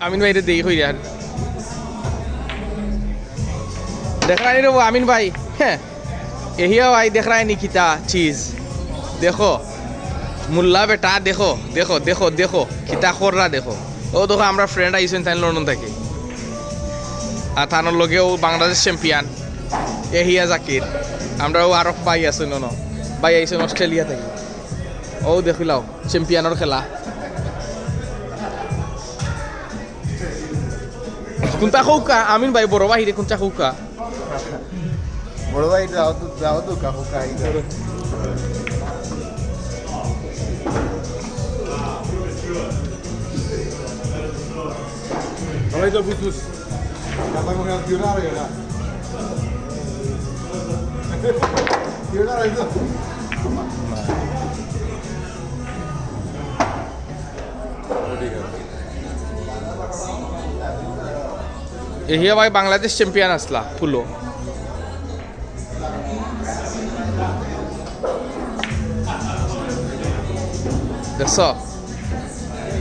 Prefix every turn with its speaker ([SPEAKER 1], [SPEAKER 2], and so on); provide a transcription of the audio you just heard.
[SPEAKER 1] আমিন ভাই দেই হই আর देख रहा है रे वो आमीन भाई है यही भाई देख रहा है निकिता चीज देखो मुल्ला बेटा देखो देखो देखो देखो किता कर रहा देखो ओ देखो हमारा फ्रेंड आइसन तान लंदन থেকে আর তানোর লগে ও বাংলাদেশ চ্যাম্পিয়ন এহিয়া জাকির আমরাও আরব ভাই আছে ন ভাই আইছেন অস্ট্রেলিয়া থেকে ও দেখিলাও চ্যাম্পিয়নের খেলা কোনটা খৌকা আমিন ভাই বড় ভাই রে কোনটা খৌকা
[SPEAKER 2] বড় ভাই যাও তো কাকু খাই
[SPEAKER 3] Ahora yo busus. Kata ko nga gyura ra gyura. Gyura ra ito.
[SPEAKER 1] Yahya ভাই বাংলাদেশ চ্যাম্পিয়ন আসলা ফুলো দেখছ